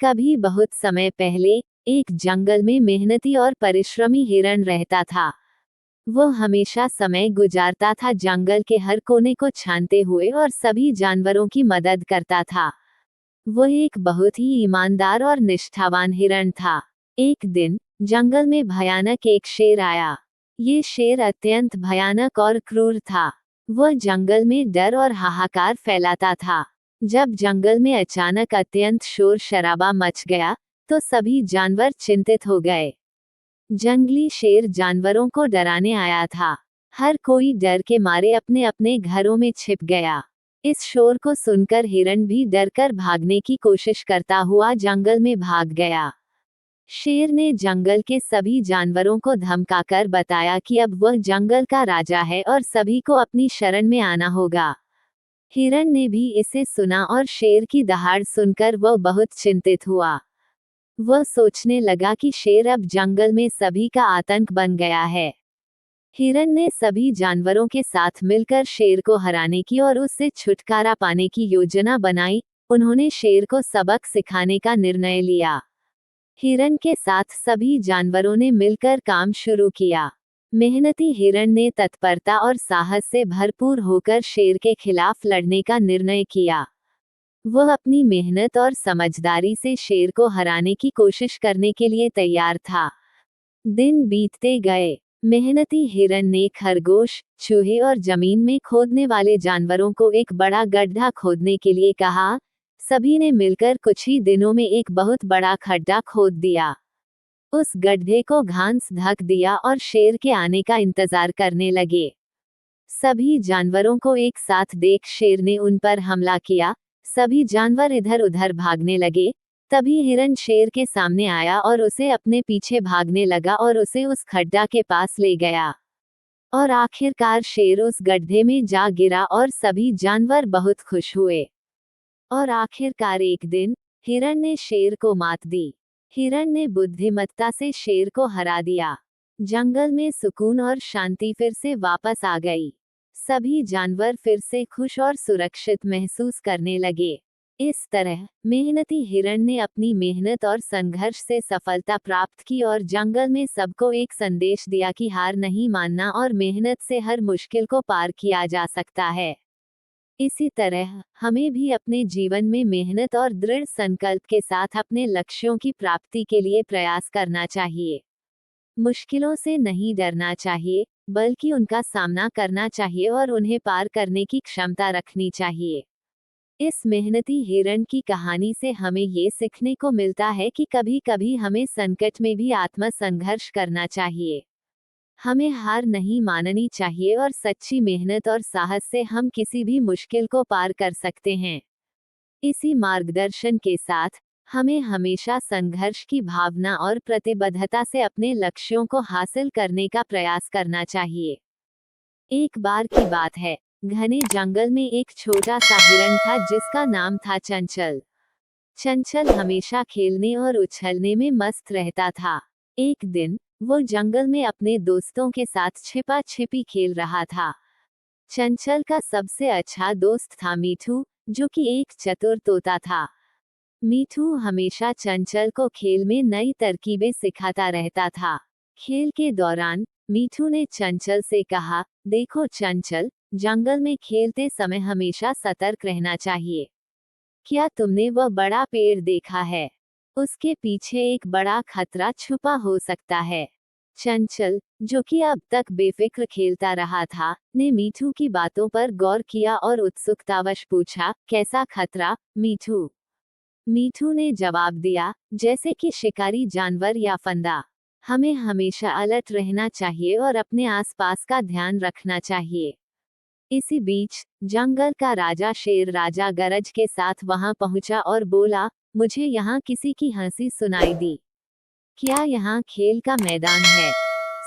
कभी बहुत समय पहले एक जंगल में मेहनती और परिश्रमी हिरण रहता था। वो हमेशा समय गुजारता था जंगल के हर कोने को छानते हुए और सभी जानवरों की मदद करता था। वो एक बहुत ही ईमानदार और निष्ठावान हिरण था। एक दिन जंगल में भयानक एक शेर आया। ये शेर अत्यंत भयानक और क्रूर था। वह जंगल में डर और हाहाकार फैलाता था। जब जंगल में अचानक अत्यंत शोर शराबा मच गया, तो सभी जानवर चिंतित हो गए। जंगली शेर जानवरों को डराने आया था। हर कोई डर के मारे अपने अपने घरों में छिप गया। इस शोर को सुनकर हिरण भी डरकर भागने की कोशिश करता हुआ जंगल में भाग गया। शेर ने जंगल के सभी जानवरों को धमकाकर बताया कि अब वह जंगल का राजा है और सभी को अपनी शरण में आना होगा। हिरण ने भी इसे सुना और शेर की दहाड़ सुनकर वह बहुत चिंतित हुआ। वह सोचने लगा कि शेर अब जंगल में सभी का आतंक बन गया है। हिरण ने सभी जानवरों के साथ मिलकर शेर को हराने की और उससे छुटकारा पाने की योजना बनाई। उन्होंने शेर को सबक सिखाने का निर्णय लिया। हिरण के साथ सभी जानवरों ने मिलकर काम शुरू किया। मेहनती हिरण ने तत्परता और साहस से भरपूर होकर शेर के खिलाफ लड़ने का निर्णय किया। वह अपनी मेहनत और समझदारी से शेर को हराने की कोशिश करने के लिए तैयार था। दिन बीतते गए। मेहनती हिरण ने खरगोश, चूहे और जमीन में खोदने वाले जानवरों को एक बड़ा गड्ढा खोदने के लिए कहा। सभी ने मिलकर कुछ ही दिनों में एक बहुत बड़ा खड्डा खोद दिया। उस गड्ढे को घास ढक दिया और शेर के आने का इंतजार करने लगे। सभी जानवरों को एक साथ देख शेर ने उन पर हमला किया। सभी जानवर इधर उधर भागने लगे। तभी हिरण शेर के सामने आया और उसे अपने पीछे भागने लगा और उसे उस खड्डा के पास ले गया। और आखिरकार शेर उस गड्ढे में जा गिरा और सभी जानवर बहुत खुश हुए। और आखिरकार एक दिन हिरण ने शेर को मात दी। हिरण ने बुद्धिमत्ता से शेर को हरा दिया। जंगल में सुकून और शांति फिर से वापस आ गई। सभी जानवर फिर से खुश और सुरक्षित महसूस करने लगे। इस तरह मेहनती हिरण ने अपनी मेहनत और संघर्ष से सफलता प्राप्त की और जंगल में सबको एक संदेश दिया कि हार नहीं मानना और मेहनत से हर मुश्किल को पार किया जा सकता है। इसी तरह हमें भी अपने जीवन में मेहनत और दृढ़ संकल्प के साथ अपने लक्ष्यों की प्राप्ति के लिए प्रयास करना चाहिए। मुश्किलों से नहीं डरना चाहिए, बल्कि उनका सामना करना चाहिए और उन्हें पार करने की क्षमता रखनी चाहिए। इस मेहनती हिरण की कहानी से हमें ये सीखने को मिलता है कि कभी कभी हमें संकट में भी आत्म संघर्ष करना चाहिए। हमें हार नहीं माननी चाहिए और सच्ची मेहनत और साहस से हम किसी भी मुश्किल को पार कर सकते हैं। इसी मार्गदर्शन के साथ हमें हमेशा संघर्ष की भावना और प्रतिबद्धता से अपने लक्ष्यों को हासिल करने का प्रयास करना चाहिए। एक बार की बात है, घने जंगल में एक छोटा सा हिरण था जिसका नाम था चंचल। चंचल हमेशा खेलने और उछलने में मस्त रहता था। एक दिन वो जंगल में अपने दोस्तों के साथ छिपा छिपी खेल रहा था। चंचल का सबसे अच्छा दोस्त था मीठू, जो कि एक चतुर तोता था। मीठू हमेशा चंचल को खेल में नई तरकीबें सिखाता रहता था। खेल के दौरान मीठू ने चंचल से कहा, देखो चंचल, जंगल में खेलते समय हमेशा सतर्क रहना चाहिए। क्या तुमने वह बड़ा पेड़ देखा है? उसके पीछे एक बड़ा खतरा छुपा हो सकता है। चंचल, जो कि अब तक बेफिक्र खेलता रहा था, ने मीठू की बातों पर गौर किया और उत्सुकतावश पूछा, कैसा खतरा, मीठू? मीठू ने जवाब दिया, जैसे कि शिकारी जानवर या फंदा। हमें हमेशा अलर्ट रहना चाहिए और अपने आसपास का ध्यान रखना चाहिए। इसी बीच जंगल का राजा शेर राजा गरज के साथ वहां पहुंचा और बोला, मुझे यहाँ किसी की हंसी सुनाई दी। क्या यहाँ खेल का मैदान है?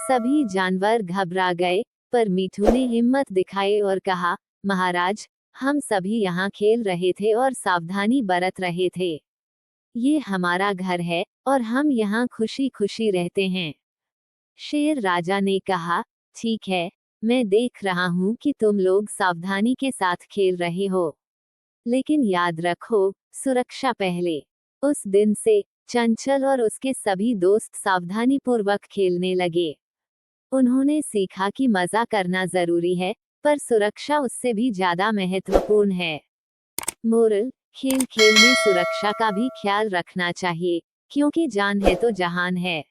सभी जानवर घबरा गए, पर मीठू ने हिम्मत दिखाई और कहा, महाराज, हम सभी यहाँ खेल रहे थे और सावधानी बरत रहे थे। ये हमारा घर है और हम यहाँ खुशी खुशी रहते हैं। शेर राजा ने कहा, ठीक है, मैं देख रहा हूँ कि तुम लोग सावधानी के साथ खेल रहे हो, लेकिन याद रखो, सुरक्षा पहले। उस दिन से चंचल और उसके सभी दोस्त सावधानीपूर्वक खेलने लगे। उन्होंने सीखा कि मजा करना जरूरी है, पर सुरक्षा उससे भी ज्यादा महत्वपूर्ण है। मोरल: खेल खेल में सुरक्षा का भी ख्याल रखना चाहिए, क्योंकि जान है तो जहान है।